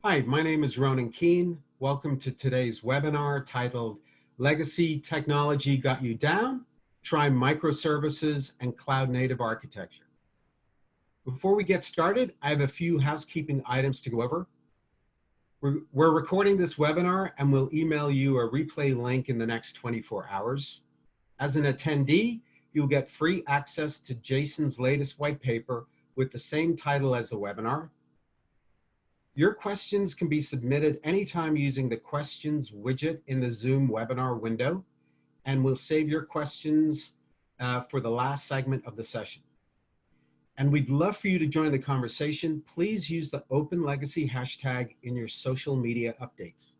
Hi, my name is Ronan Keene. Welcome to today's webinar titled Legacy Technology Got You Down? Try Microservices and Cloud Native Architecture. Before we get started, I have a few housekeeping items to go over. We're recording this webinar and we'll email you a replay link in the next 24 hours. As an attendee, you'll get free access to Jason's latest white paper with the same title as the webinar. Your questions can be submitted anytime using the questions widget in the Zoom webinar window, and we'll save your questions for the last segment of the session. And we'd love for you to join the conversation. Please use the OpenLegacy hashtag in your social media updates.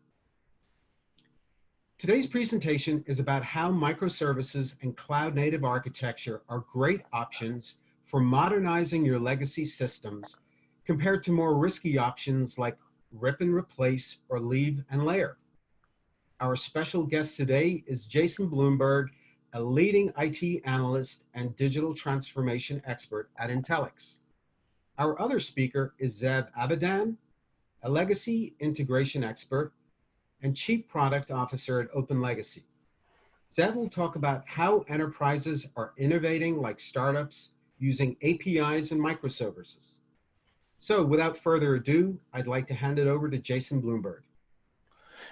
Today's presentation is about how microservices and cloud native architecture are great options for modernizing your legacy systems compared to more risky options like rip and replace or leave and layer. Our special guest today is Jason Bloomberg, a leading IT analyst and digital transformation expert at Intellyx. Our other speaker is Zeev Avidan, a legacy integration expert and chief product officer at OpenLegacy. Zeev will talk about how enterprises are innovating like startups using APIs and microservices. So without further ado, I'd like to hand it over to Jason Bloomberg.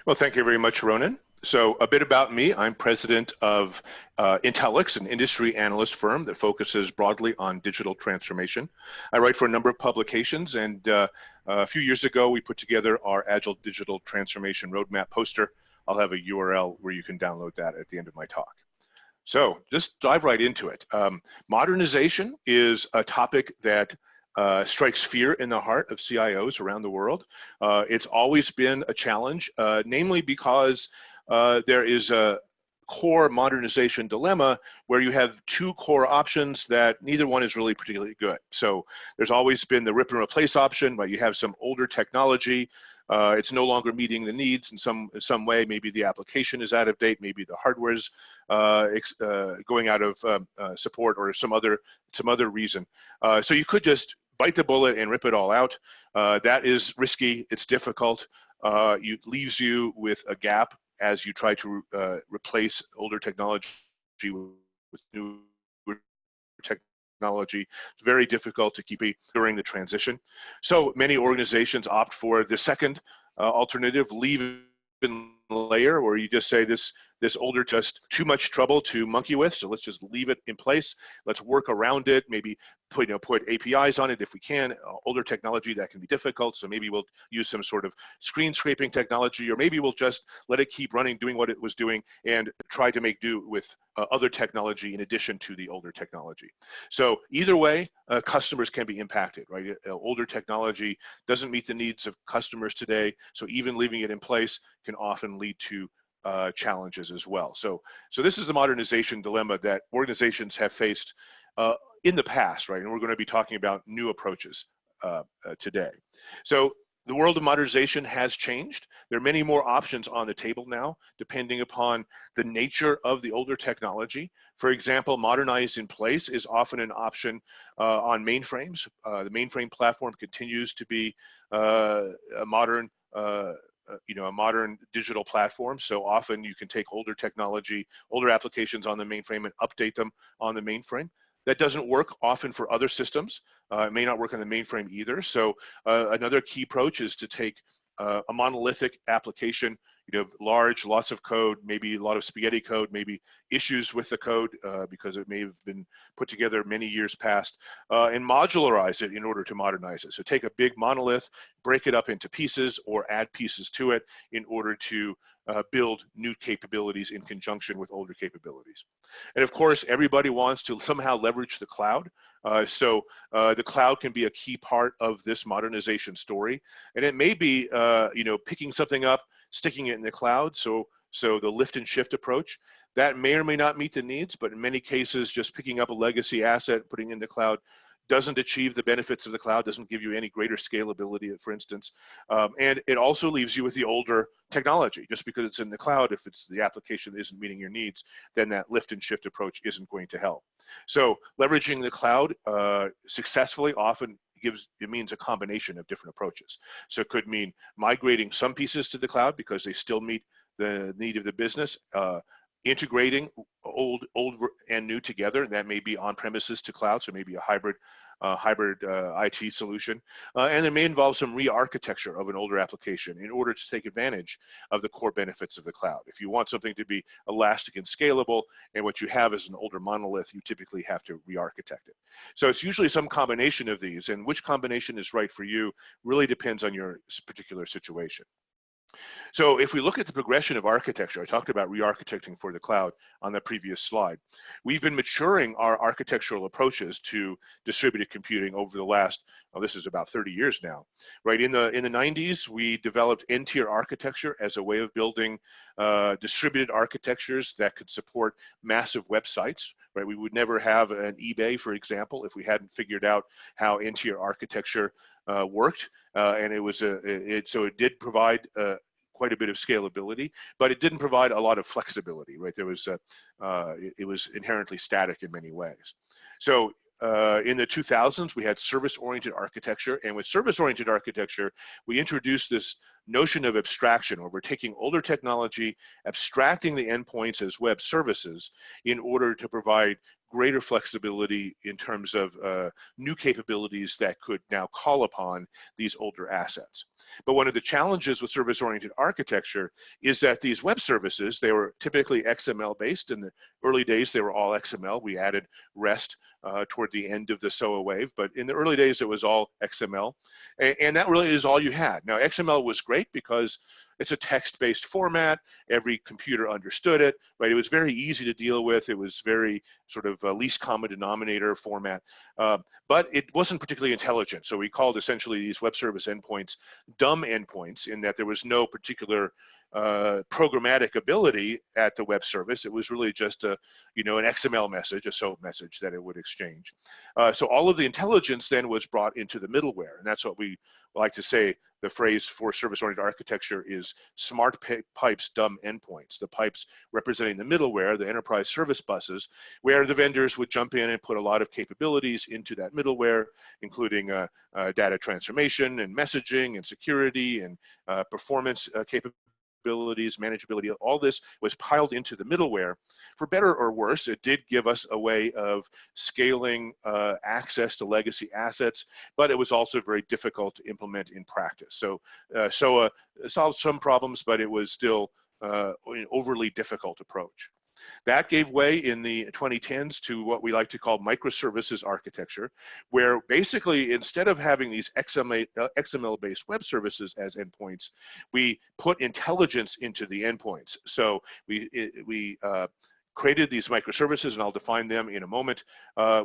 Well, thank you very much, Ronan. So a bit about me. I'm president of Intellyx, an industry analyst firm that focuses broadly on digital transformation. I write for a number of publications, and a few years ago, we put together our Agile Digital Transformation Roadmap poster. I'll have a URL where you can download that at the end of my talk. So just dive right into it. Modernization is a topic that strikes fear in the heart of CIOs around the world. It's always been a challenge, namely because there is a core modernization dilemma where you have two core options that neither one is really particularly good. So there's always been the rip and replace option, but you have some older technology. It's no longer meeting the needs in some way. Maybe the application is out of date. Maybe the hardware's going out of support, or some other reason. So you could just bite the bullet and rip it all out. That is risky. It's difficult. It leaves you with a gap as you try to replace older technology with new technology. It's very difficult to keep it during the transition. So many organizations opt for the second alternative, leave and layer, where you just say this older, just too much trouble to monkey with, so let's just leave it in place. Let's work around it. Maybe put APIs on it if we can. Older technology, that can be difficult, so maybe we'll use some sort of screen scraping technology, or maybe we'll just let it keep running, doing what it was doing, and try to make do with other technology in addition to the older technology. So either way, customers can be impacted, right? Older technology doesn't meet the needs of customers today, so even leaving it in place can often lead to challenges as well. So this is the modernization dilemma that organizations have faced in the past, right? And we're going to be talking about new approaches today. So the world of modernization has changed. There are many more options on the table now, depending upon the nature of the older technology. For example, modernize in place is often an option on mainframes. The mainframe platform continues to be a modern digital platform. So often you can take older technology, older applications on the mainframe and update them on the mainframe. That doesn't work often for other systems. It may not work on the mainframe either. So another key approach is to take a monolithic application, large, lots of code, maybe a lot of spaghetti code, maybe issues with the code because it may have been put together many years past, and modularize it in order to modernize it. So take a big monolith, break it up into pieces, or add pieces to it in order to build new capabilities in conjunction with older capabilities. And of course, everybody wants to somehow leverage the cloud. So the cloud can be a key part of this modernization story. And it may be, picking something up, sticking it in the cloud. So the lift and shift approach, that may or may not meet the needs, but in many cases, just picking up a legacy asset, putting it in the cloud, doesn't achieve the benefits of the cloud, doesn't give you any greater scalability, for instance. And it also leaves you with the older technology. Just because it's in the cloud, if it's the application that isn't meeting your needs, then that lift and shift approach isn't going to help. So leveraging the cloud successfully often it means a combination of different approaches. So it could mean migrating some pieces to the cloud because they still meet the need of the business, integrating old and new together. That may be on-premises to cloud, so maybe a hybrid IT solution, and it may involve some re-architecture of an older application in order to take advantage of the core benefits of the cloud. If you want something to be elastic and scalable, and what you have is an older monolith, you typically have to re-architect it. So it's usually some combination of these, and which combination is right for you really depends on your particular situation. So if we look at the progression of architecture, I talked about re-architecting for the cloud on the previous slide. We've been maturing our architectural approaches to distributed computing over the last, well, this is about 30 years now, right? In the 90s, we developed N-tier architecture as a way of building distributed architectures that could support massive websites, right? We would never have an eBay, for example, if we hadn't figured out how N-tier architecture worked, and so it did provide quite a bit of scalability, but it didn't provide a lot of flexibility, right? There was it was inherently static in many ways. So in the 2000s, we had service-oriented architecture, and with service-oriented architecture, we introduced this notion of abstraction, where we're taking older technology, abstracting the endpoints as web services in order to provide greater flexibility in terms of new capabilities that could now call upon these older assets. But one of the challenges with service-oriented architecture is that these web services, they were typically XML based. In the early days, they were all XML. We added REST toward the end of the SOA wave, but in the early days, it was all XML. And that really is all you had. Now, XML was great because it's a text-based format. Every computer understood it, right? It was very easy to deal with. It was very sort of least common denominator format, but it wasn't particularly intelligent. So we called essentially these web service endpoints dumb endpoints, in that there was no particular programmatic ability at the web service. It was really just an XML message, a SOAP message that it would exchange. So all of the intelligence then was brought into the middleware, and that's what we like to say. The phrase for service-oriented architecture is smart pipes, dumb endpoints. The pipes representing the middleware, the enterprise service buses, where the vendors would jump in and put a lot of capabilities into that middleware, including data transformation and messaging and security and performance capabilities, manageability. All this was piled into the middleware. For better or worse, it did give us a way of scaling access to legacy assets, but it was also very difficult to implement in practice. So SOA solved some problems, but it was still an overly difficult approach. That gave way in the 2010s to what we like to call microservices architecture, where basically instead of having these XML-based web services as endpoints, we put intelligence into the endpoints. So we created these microservices, and I'll define them in a moment,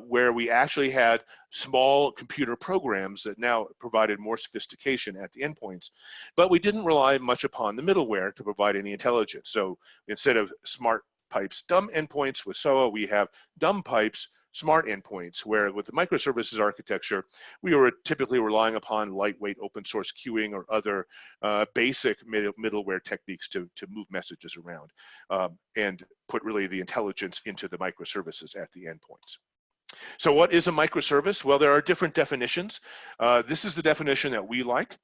where we actually had small computer programs that now provided more sophistication at the endpoints, but we didn't rely much upon the middleware to provide any intelligence. So instead of smart pipes, dumb endpoints, with SOA, we have dumb pipes, smart endpoints, where with the microservices architecture, we were typically relying upon lightweight open source queuing or other basic middleware techniques to move messages around and put really the intelligence into the microservices at the endpoints. So what is a microservice? Well, there are different definitions. This is the definition that we like: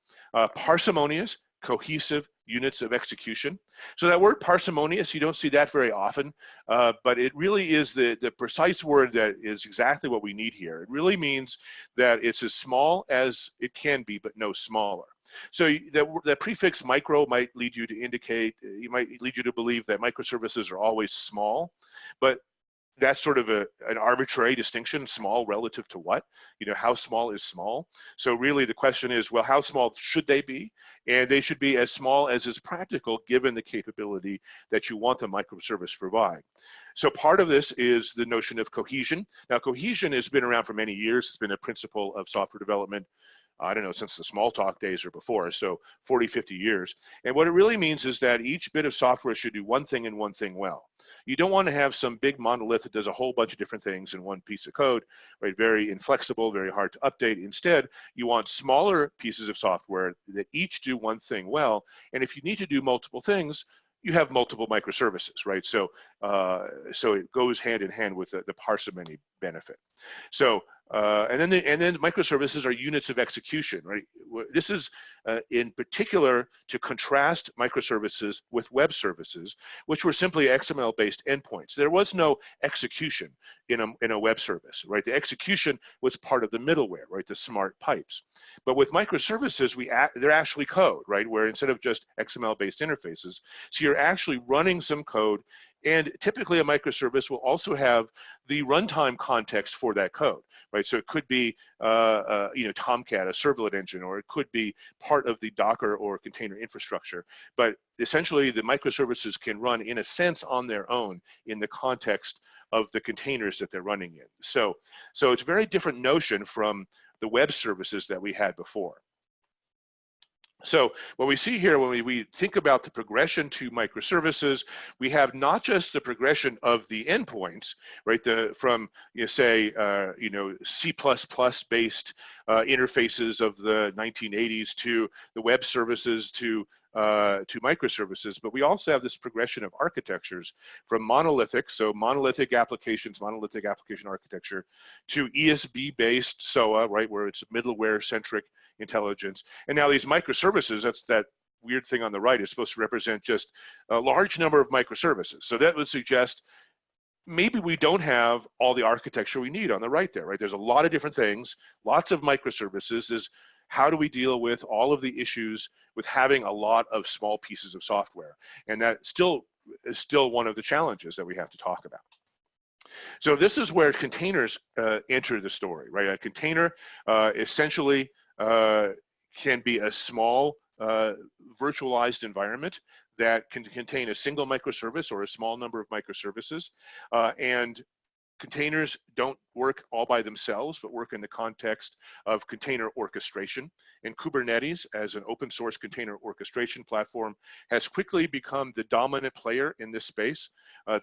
parsimonious, cohesive units of execution. So that word parsimonious, you don't see that very often, but it really is the precise word that is exactly what we need here. It really means that it's as small as it can be, but no smaller. So the prefix micro might lead you to believe that microservices are always small, but that's sort of an arbitrary distinction. Small relative to what? How small is small? So really the question is, well, how small should they be? And they should be as small as is practical given the capability that you want the microservice to provide. So part of this is the notion of cohesion. Now, cohesion has been around for many years. It's been a principle of software development, I don't know, since the Smalltalk days or before, so 40, 50 years. And what it really means is that each bit of software should do one thing and one thing well. You don't want to have some big monolith that does a whole bunch of different things in one piece of code, right? Very inflexible, very hard to update. Instead, you want smaller pieces of software that each do one thing well. And if you need to do multiple things, you have multiple microservices, right? So it goes hand in hand with the parsimony benefit. So And then microservices are units of execution, right? This is in particular to contrast microservices with web services, which were simply XML-based endpoints. There was no execution in a web service, right? The execution was part of the middleware, right? The smart pipes. But with microservices, they're actually code, right? Where instead of just XML-based interfaces, so you're actually running some code. And typically a microservice will also have the runtime context for that code, right? So it could be, Tomcat, a servlet engine, or it could be part of the Docker or container infrastructure. But essentially the microservices can run in a sense on their own in the context of the containers that they're running in. So it's a very different notion from the web services that we had before. So what we see here when we think about the progression to microservices, we have not just the progression of the endpoints, right? From C++ based interfaces of the 1980s to the web services to microservices, but we also have this progression of architectures from monolithic, so monolithic application architecture, to ESB-based SOA, right, where it's middleware-centric intelligence. And now these microservices, that's that weird thing on the right, is supposed to represent just a large number of microservices. So that would suggest maybe we don't have all the architecture we need on the right there, right? There's a lot of different things, lots of microservices. Is how do we deal with all of the issues with having a lot of small pieces of software? And that is still one of the challenges that we have to talk about. So this is where containers enter the story, right? A container essentially can be a small virtualized environment that can contain a single microservice or a small number of microservices. And containers don't work all by themselves, but work in the context of container orchestration. And Kubernetes, as an open source container orchestration platform, has quickly become the dominant player in this space.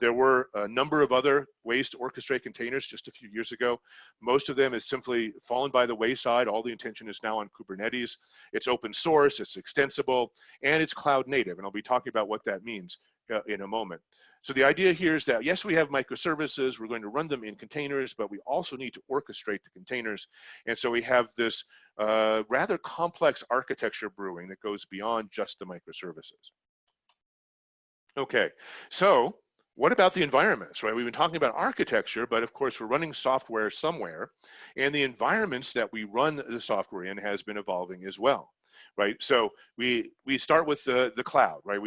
There were a number of other ways to orchestrate containers just a few years ago. Most of them has simply fallen by the wayside. All the attention is now on Kubernetes. It's open source, it's extensible, and it's cloud native. And I'll be talking about what that means in a moment. So the idea here is that, yes, we have microservices, we're going to run them in containers, but we also need to orchestrate the containers. And so we have this rather complex architecture brewing that goes beyond just the microservices. Okay, so what about the environments, right? We've been talking about architecture, but of course we're running software somewhere, and the environments that we run the software in has been evolving as well, right? So we start with the cloud, right?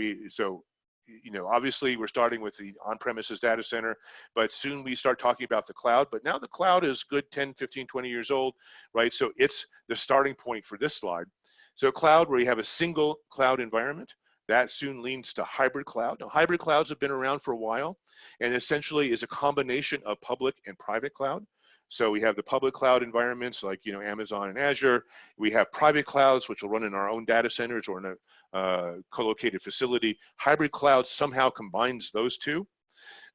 Obviously we're starting with the on-premises data center, but soon we start talking about the cloud. But now the cloud is good 10, 15, 20 years old, right? So it's the starting point for this slide. So cloud, where you have a single cloud environment, that soon leads to hybrid cloud. Now, hybrid clouds have been around for a while, and essentially is a combination of public and private cloud. So we have the public cloud environments like Amazon and Azure. We have private clouds, which will run in our own data centers or in a co-located facility. Hybrid cloud somehow combines those two.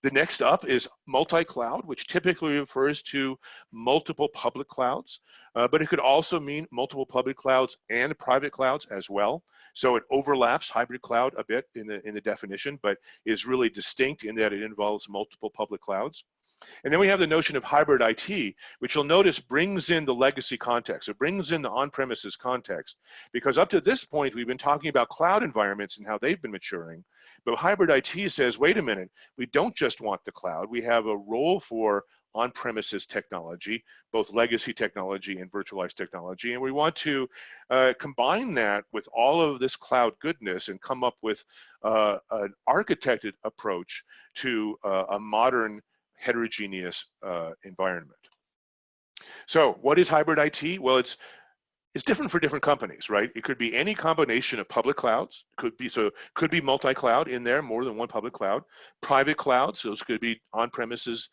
The next up is multi-cloud, which typically refers to multiple public clouds, but it could also mean multiple public clouds and private clouds as well. So it overlaps hybrid cloud a bit in the definition, but is really distinct in that it involves multiple public clouds. And then we have the notion of hybrid IT, which you'll notice brings in the legacy context. It brings in the on-premises context, because up to this point, we've been talking about cloud environments and how they've been maturing. But hybrid IT says, wait a minute, we don't just want the cloud. We have a role for on-premises technology, both legacy technology and virtualized technology. And we want to combine that with all of this cloud goodness and come up with an architected approach to a modern heterogeneous environment. So what is hybrid IT? Well, it's different for different companies, right? It could be any combination of public clouds, could be multi-cloud in there, more than one public cloud. Private clouds, those could be on-premises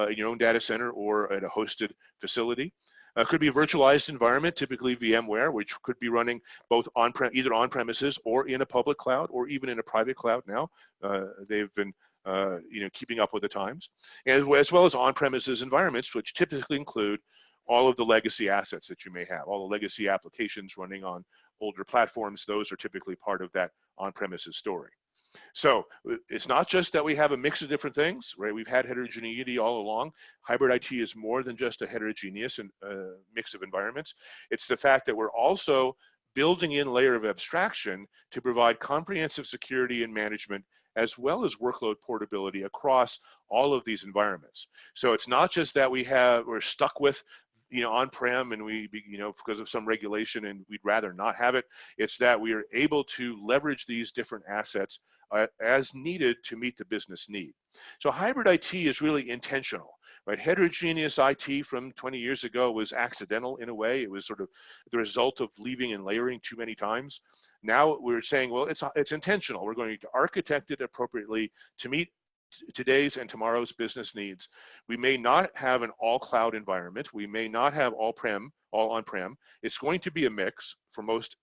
in your own data center or at a hosted facility. Could be a virtualized environment, typically VMware, which could be running both either on-premises or in a public cloud or even in a private cloud now. They've been keeping up with the times, and as well as on-premises environments, which typically include all of the legacy assets that you may have, all the legacy applications running on older platforms. Those are typically part of that on-premises story. So it's not just that we have a mix of different things, right? We've had heterogeneity all along. Hybrid IT is more than just a heterogeneous mix of environments. It's the fact that we're also building in layer of abstraction to provide comprehensive security and management, as well as workload portability across all of these environments. So it's not just that we're stuck with on-prem and we, because of some regulation and we'd rather not have it. It's that we are able to leverage these different assets as needed to meet the business need. So hybrid IT is really intentional, right? Heterogeneous IT from 20 years ago was accidental in a way. It was sort of the result of leaving and layering too many times. Now we're saying, well, it's intentional. We're going to architect it appropriately to meet today's and tomorrow's business needs. We may not have an all cloud environment. We may not have all on-prem. It's going to be a mix for most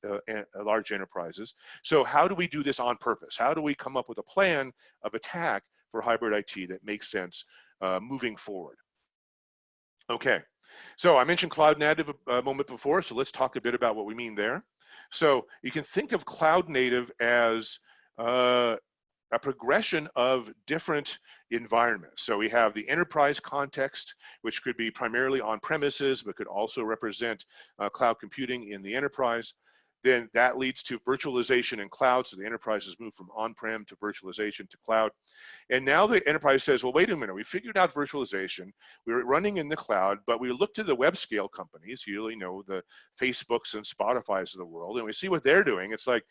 large enterprises. So how do we do this on purpose? How do we come up with a plan of attack for hybrid IT that makes sense moving forward? Okay, so I mentioned cloud native a moment before, so let's talk a bit about what we mean there. So you can think of cloud native as a progression of different environments. So we have the enterprise context, which could be primarily on premises, but could also represent cloud computing in the enterprise. Then that leads to virtualization and cloud. So the enterprises move from on-prem to virtualization to cloud. And now the enterprise says, well, wait a minute, we figured out virtualization. We were running in the cloud, but we look to the web scale companies, the Facebooks and Spotifys of the world, and we see what they're doing. It's like,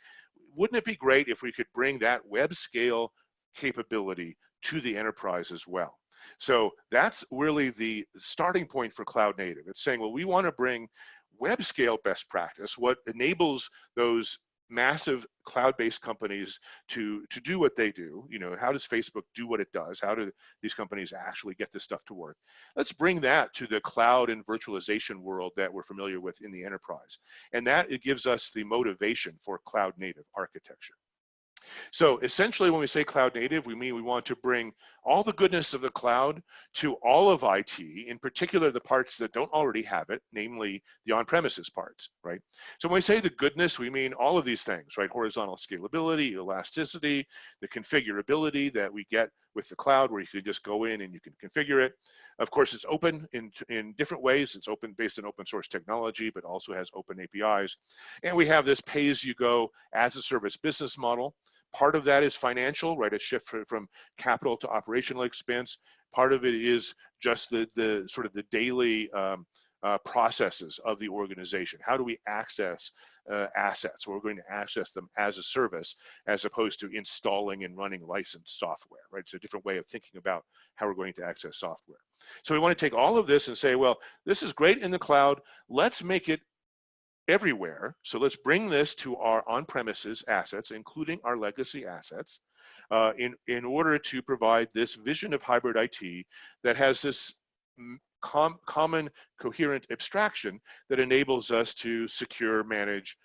wouldn't it be great if we could bring that web scale capability to the enterprise as well? So that's really the starting point for cloud native. It's saying, well, we want to bring web scale best practice, what enables those massive cloud-based companies to do what they do. How does Facebook do what it does? How do these companies actually get this stuff to work? Let's bring that to the cloud and virtualization world that we're familiar with in the enterprise. And that it gives us the motivation for cloud native architecture. So essentially, when we say cloud native, we mean we want to bring all the goodness of the cloud to all of IT, in particular the parts that don't already have it, namely the on-premises parts, right? So when we say the goodness, we mean all of these things, right? Horizontal scalability, elasticity, the configurability that we get with the cloud, where you can just go in and you can configure it. Of course, it's open in different ways. It's open based on open source technology, but also has open APIs. And we have this pay-as-you-go as-a-service business model. Part of that is financial, right? A shift from capital to operational expense. Part of it is just the sort of the daily processes of the organization. How do we access assets? We're going to access them as a service, as opposed to installing and running licensed software, right? It's a different way of thinking about how we're going to access software. So we want to take all of this and say, well, this is great in the cloud. Let's make it everywhere. So let's bring this to our on-premises assets, including our legacy assets, in order to provide this vision of hybrid IT that has this common coherent abstraction that enables us to secure, manage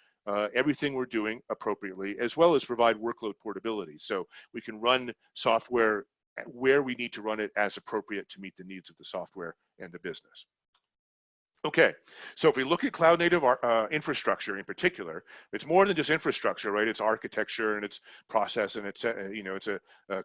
everything we're doing appropriately, as well as provide workload portability. So we can run software where we need to run it as appropriate to meet the needs of the software and the business. Okay, so if we look at cloud native infrastructure in particular, it's more than just infrastructure, right? It's architecture and it's process, and it's it's a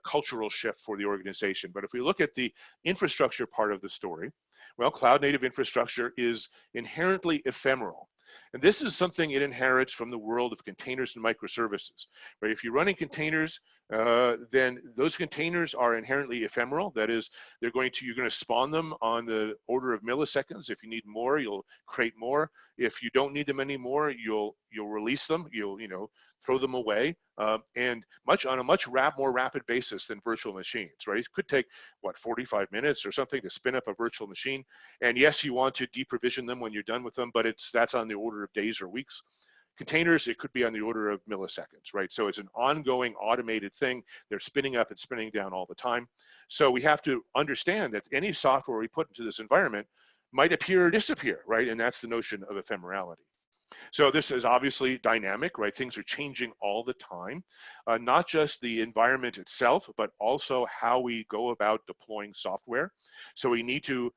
cultural shift for the organization. But if we look at the infrastructure part of the story, well, cloud native infrastructure is inherently ephemeral. And this is something it inherits from the world of containers and microservices, right? If you're running containers, then those containers are inherently ephemeral. That is, you're going to spawn them on the order of milliseconds. If you need more, you'll create more. If you don't need them anymore, you'll release them. You'll throw them away, and on a much more rapid basis than virtual machines, right? It could take, what, 45 minutes or something to spin up a virtual machine. And yes, you want to deprovision them when you're done with them, but that's on the order of days or weeks. Containers, it could be on the order of milliseconds, right? So it's an ongoing automated thing. They're spinning up and spinning down all the time. So we have to understand that any software we put into this environment might appear or disappear, right? And that's the notion of ephemerality. So this is obviously dynamic, right? Things are changing all the time, not just the environment itself, but also how we go about deploying software. So we need to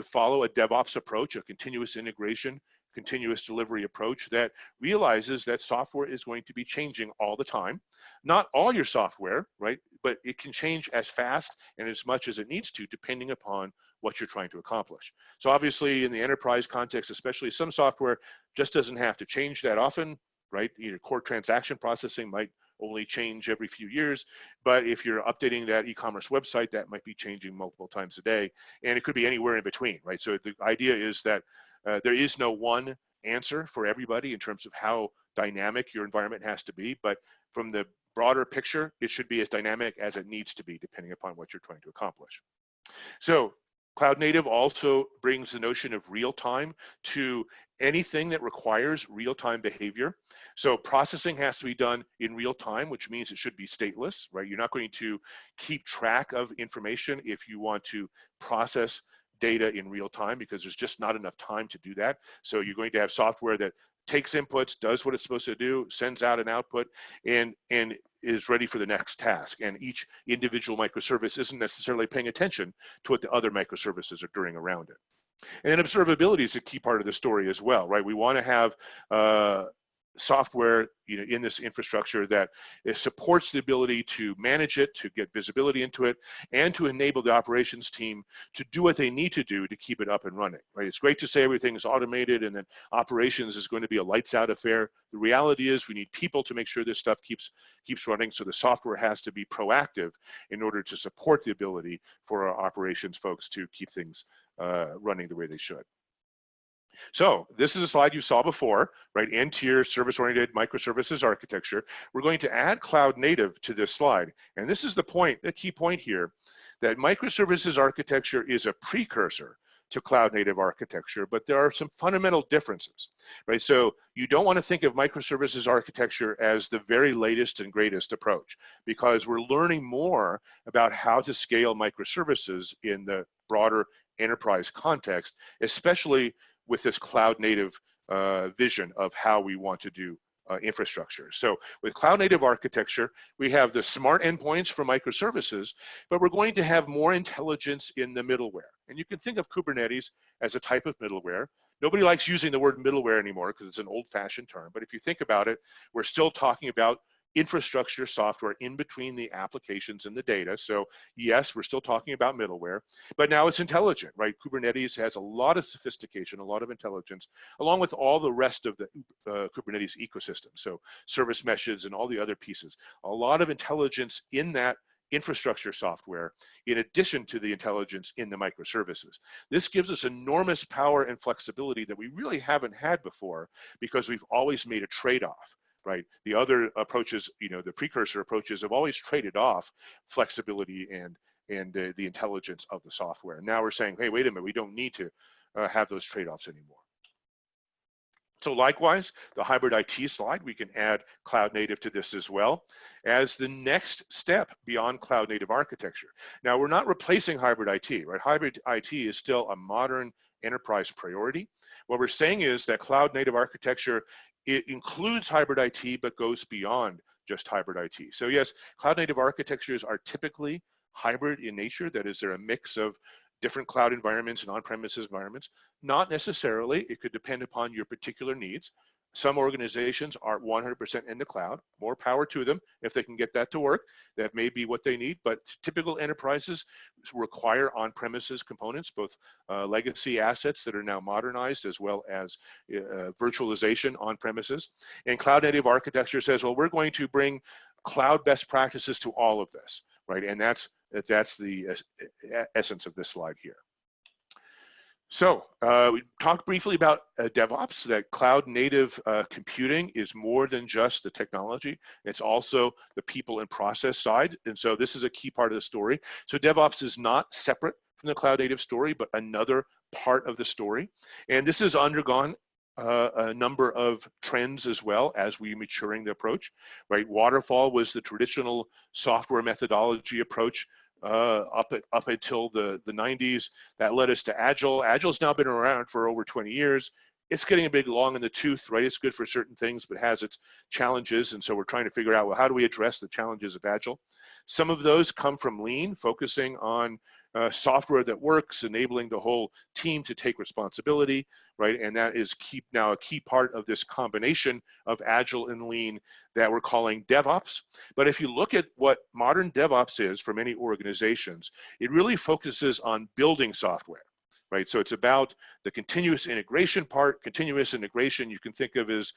follow a DevOps approach, a continuous integration, continuous delivery approach that realizes that software is going to be changing all the time. Not all your software, right? But it can change as fast and as much as it needs to, depending upon what you're trying to accomplish. So obviously in the enterprise context, especially, some software just doesn't have to change that often, right? Your core transaction processing might only change every few years, but if you're updating that e-commerce website, that might be changing multiple times a day, and it could be anywhere in between, right? So the idea is that there is no one answer for everybody in terms of how dynamic your environment has to be, but from the broader picture, it should be as dynamic as it needs to be, depending upon what you're trying to accomplish. So cloud native also brings the notion of real time to anything that requires real-time behavior. So processing has to be done in real time, which means it should be stateless, right? You're not going to keep track of information if you want to process data in real time, because there's just not enough time to do that. So you're going to have software that takes inputs, does what it's supposed to do, sends out an output, and is ready for the next task. And each individual microservice isn't necessarily paying attention to what the other microservices are doing around it. And then observability is a key part of the story as well, right? We want to have software, in this infrastructure that it supports the ability to manage it, to get visibility into it, and to enable the operations team to do what they need to do to keep it up and running, right? It's great to say everything is automated and that operations is going to be a lights out affair. The reality is we need people to make sure this stuff keeps running, so the software has to be proactive in order to support the ability for our operations folks to keep things running the way they should. So this is a slide you saw before, right? N-tier service-oriented microservices architecture. We're going to add cloud native to this slide. And this is the key point here, that microservices architecture is a precursor to cloud native architecture, but there are some fundamental differences, right? So you don't want to think of microservices architecture as the very latest and greatest approach, because we're learning more about how to scale microservices in the broader enterprise context, especially with this cloud native vision of how we want to do infrastructure. So with cloud native architecture, we have the smart endpoints for microservices, but we're going to have more intelligence in the middleware. And you can think of Kubernetes as a type of middleware. Nobody likes using the word middleware anymore because it's an old-fashioned term, but if you think about it, we're still talking about infrastructure software in between the applications and the data. So yes, we're still talking about middleware, but now it's intelligent, right? Kubernetes has a lot of sophistication, a lot of intelligence, along with all the rest of the Kubernetes ecosystem. So service meshes and all the other pieces, a lot of intelligence in that infrastructure software, in addition to the intelligence in the microservices. This gives us enormous power and flexibility that we really haven't had before, because we've always made a trade-off, right? The other approaches, the precursor approaches have always traded off flexibility and the intelligence of the software. Now we're saying, hey, wait a minute, we don't need to have those trade-offs anymore. So likewise, the hybrid IT slide, we can add cloud native to this as well as the next step beyond cloud native architecture. Now we're not replacing hybrid IT, right? Hybrid IT is still a modern enterprise priority. What we're saying is that cloud native architecture, it includes hybrid IT, but goes beyond just hybrid IT. So yes, cloud native architectures are typically hybrid in nature. That is, they're a mix of different cloud environments and on-premises environments. Not necessarily, it could depend upon your particular needs. Some organizations are 100% in the cloud, more power to them if they can get that to work. That may be what they need, but typical enterprises require on-premises components, both legacy assets that are now modernized, as well as virtualization on-premises. And cloud native architecture says, well, we're going to bring cloud best practices to all of this, right? And that's the essence of this slide here. So we talked briefly about DevOps, that cloud native computing is more than just the technology. It's also the people and process side. And so this is a key part of the story. So DevOps is not separate from the cloud native story, but another part of the story. And this has undergone a number of trends as well as we maturing the approach, right? Waterfall was the traditional software methodology approach up until the 90s. That led us to Agile. Agile's now been around for over 20 years. It's getting a bit long in the tooth, right? It's good for certain things, but has its challenges. And so we're trying to figure out, well, how do we address the challenges of Agile? Some of those come from Lean, focusing on software that works, enabling the whole team to take responsibility, right? And that is now a key part of this combination of Agile and Lean that we're calling DevOps. But if you look at what modern DevOps is for many organizations, it really focuses on building software. Right, so it's about the continuous integration part. Continuous integration you can think of as,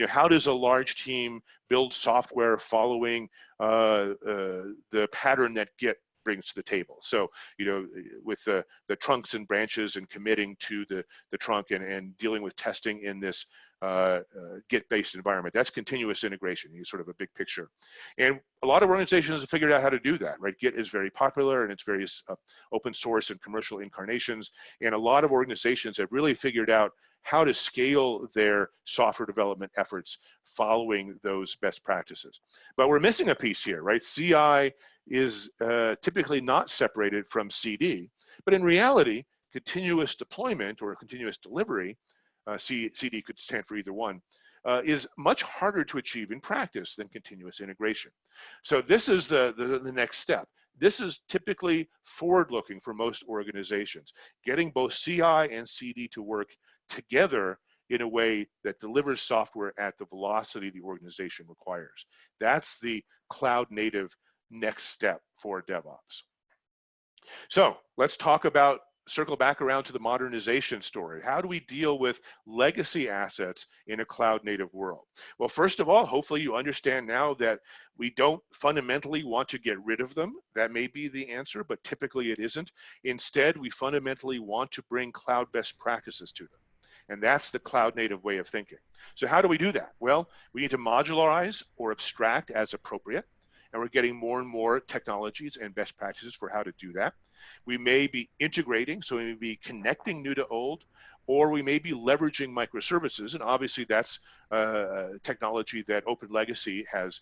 how does a large team build software following the pattern that Git brings to the table. So, with the trunks and branches and committing to the trunk and dealing with testing in this Git-based environment. That's continuous integration, sort of a big picture. And a lot of organizations have figured out how to do that, right? Git is very popular and it's various open source and commercial incarnations. And a lot of organizations have really figured out how to scale their software development efforts following those best practices. But we're missing a piece here, right? CI is typically not separated from CD, but in reality, continuous deployment or continuous delivery, CD could stand for either one, is much harder to achieve in practice than continuous integration. So this is the next step. This is typically forward-looking for most organizations, getting both CI and CD to work together in a way that delivers software at the velocity the organization requires. That's the cloud-native next step for DevOps. So let's talk about, circle back around to the modernization story. How do we deal with legacy assets in a cloud-native world? Well, first of all, hopefully you understand now that we don't fundamentally want to get rid of them. That may be the answer, but typically it isn't. Instead, we fundamentally want to bring cloud best practices to them. And that's the cloud-native way of thinking. So how do we do that? Well, we need to modularize or abstract as appropriate. And we're getting more and more technologies and best practices for how to do that. We may be integrating, so we may be connecting new to old, or we may be leveraging microservices, and obviously that's technology that OpenLegacy has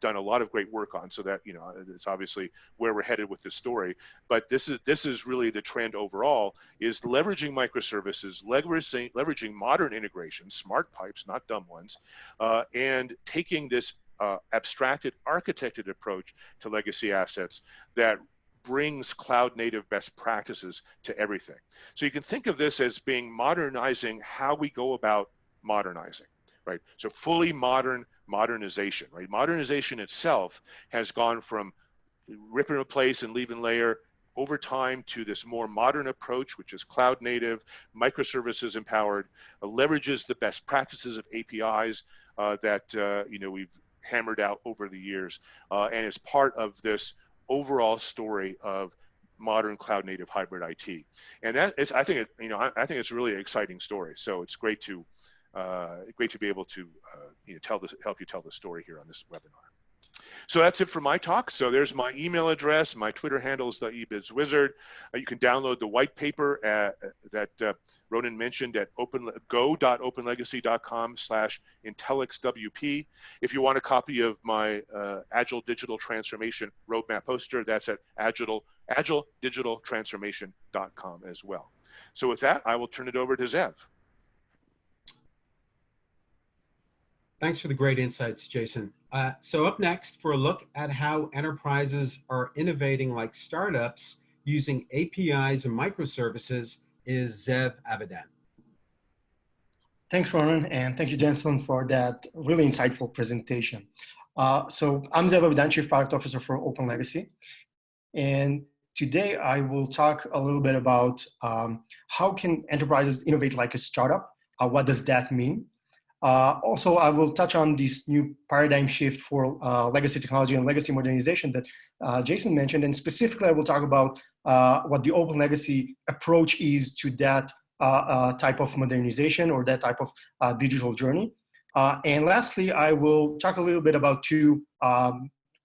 done a lot of great work on, so that it's obviously where we're headed with this story. But this is really the trend overall, is leveraging microservices, leveraging modern integrations, smart pipes, not dumb ones, and taking this abstracted, architected approach to legacy assets that brings cloud-native best practices to everything. So you can think of this as being modernizing how we go about modernizing, right? So fully modern modernization, right? Modernization itself has gone from rip and replace and leave and layer over time to this more modern approach, which is cloud-native, microservices empowered, leverages the best practices of APIs that we've hammered out over the years, and is part of this overall story of modern cloud-native hybrid IT. And that is, I think it's a really exciting story. So it's great to be able to help you tell the story here on this webinar. So that's it for my talk. So there's my email address. My Twitter handle is the eBizWizard. You can download the white paper that Ronan mentioned at go.openlegacy.com/IntellyxWP. If you want a copy of my Agile Digital Transformation Roadmap poster, that's at agiledigitaltransformation.com as well. So with that, I will turn it over to Zeev. Thanks for the great insights, Jason. So up next, for a look at how enterprises are innovating like startups using APIs and microservices, is Zeev Avidan. Thanks, Ronan, and thank you, Jason, for that really insightful presentation. So I'm Zeev Avidan, Chief Product Officer for OpenLegacy. And today I will talk a little bit about how can enterprises innovate like a startup? What does that mean? Also, I will touch on this new paradigm shift for legacy technology and legacy modernization that Jason mentioned. And specifically, I will talk about what the OpenLegacy approach is to that type of modernization or that type of digital journey. And lastly, I will talk a little bit about two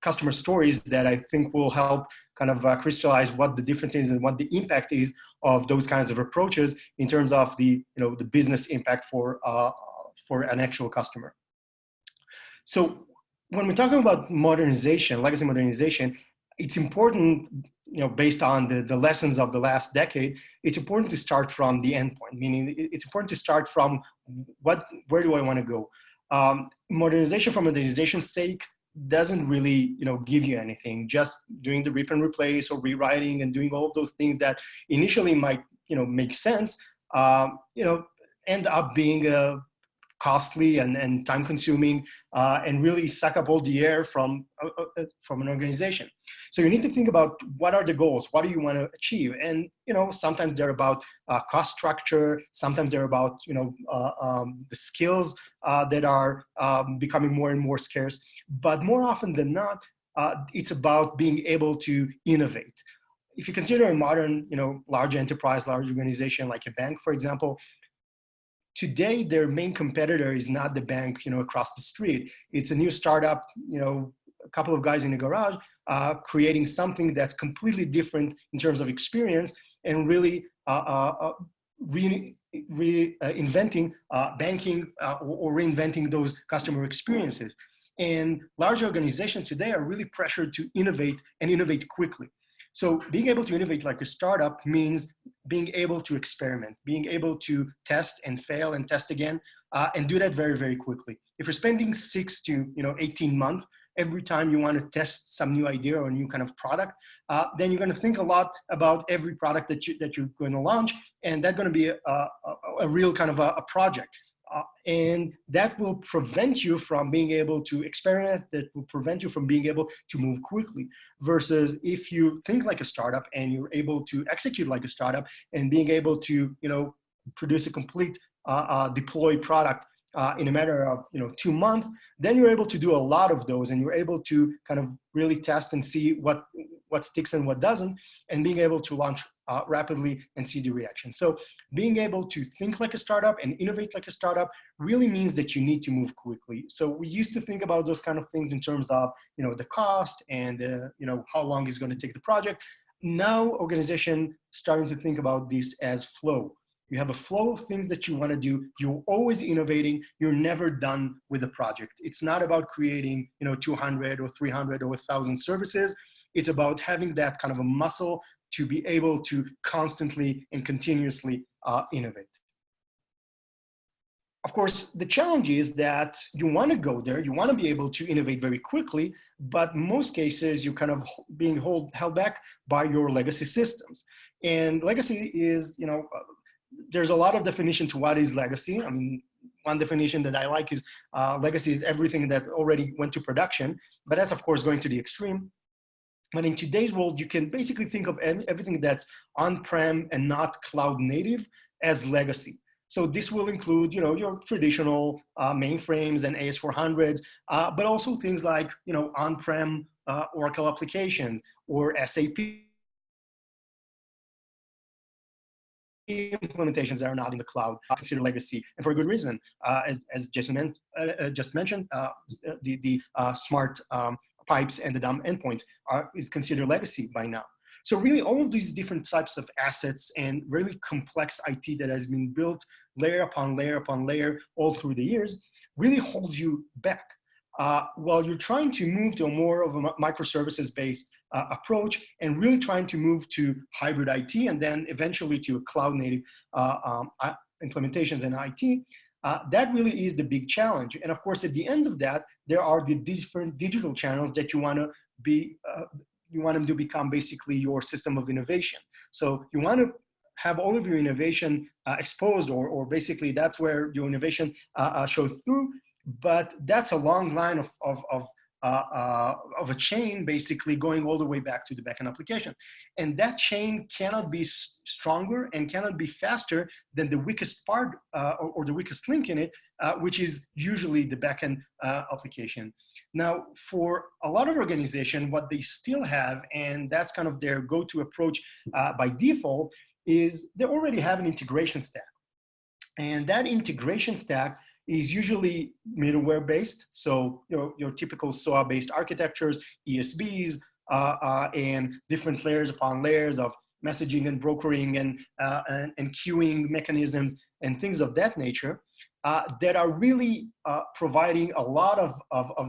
customer stories that I think will help kind of crystallize what the difference is and what the impact is of those kinds of approaches in terms of the business impact for an actual customer. So when we're talking about modernization, legacy modernization, it's important, based on the lessons of the last decade, it's important to start from the endpoint, meaning it's important to start from where do I want to go? Modernization for modernization's sake doesn't really, give you anything. Just doing the rip and replace or rewriting and doing all of those things that initially might, make sense, end up being costly and time consuming, and really suck up all the air from an organization. So you need to think about what are the goals, what do you want to achieve? And, sometimes they're about cost structure, sometimes they're about, the skills that are becoming more and more scarce. But more often than not, it's about being able to innovate. If you consider a modern, large enterprise, large organization like a bank, for example, today their main competitor is not the bank, across the street. It's a new startup, a couple of guys in a garage creating something that's completely different in terms of experience and really reinventing banking or reinventing those customer experiences. And large organizations today are really pressured to innovate and innovate quickly. So being able to innovate like a startup means being able to experiment, being able to test and fail and test again, and do that very, very quickly. If you're spending 6 to 18 months every time you want to test some new idea or a new kind of product, then you're going to think a lot about every product that you're going to launch, and that's going to be a real kind of a project. And that will prevent you from being able to experiment, that will prevent you from being able to move quickly. Versus if you think like a startup and you're able to execute like a startup and being able to, produce a complete deploy product in a matter of 2 months, then you're able to do a lot of those, and you're able to kind of really test and see what sticks and what doesn't, and being able to launch rapidly and see the reaction. So being able to think like a startup and innovate like a startup really means that you need to move quickly. So we used to think about those kind of things in terms of the cost and how long it's going to take the project. Now organization starting to think about this as flow. You have a flow of things that you want to do. You're always innovating. You're never done with the project. It's not about creating 200 or 300 or 1,000 services. It's about having that kind of a muscle to be able to constantly and continuously innovate. Of course, the challenge is that you want to go there, you want to be able to innovate very quickly, but in most cases you're kind of being held back by your legacy systems. And legacy is, there's a lot of definition to what is legacy. I mean, one definition that I like is legacy is everything that already went to production, but that's of course going to the extreme. But in today's world, you can basically think of everything that's on-prem and not cloud native as legacy. So this will include, your traditional mainframes and AS400s, but also things like, on-prem Oracle applications or SAP implementations that are not in the cloud, consider legacy, and for a good reason. As Jason just mentioned, the smart pipes and the dumb endpoints is considered legacy by now. So really all of these different types of assets and really complex IT that has been built layer upon layer upon layer all through the years really holds you back. While you're trying to move to a more of a microservices-based approach and really trying to move to hybrid IT and then eventually to cloud-native implementations in IT, that really is the big challenge. And of course, at the end of that, there are the different digital channels that you want to be, you want them to become basically your system of innovation. So you want to have all of your innovation exposed, or basically that's where your innovation shows through. But that's a long line of a chain basically going all the way back to the backend application. And that chain cannot be stronger and cannot be faster than the weakest part or the weakest link in it, which is usually the backend application. Now, for a lot of organizations, what they still have, and that's kind of their go-to approach by default, is they already have an integration stack. And that integration stack is usually middleware based. So your typical SOA based architectures, ESBs, and different layers upon layers of messaging and brokering and queuing mechanisms and things of that nature that are really providing a lot of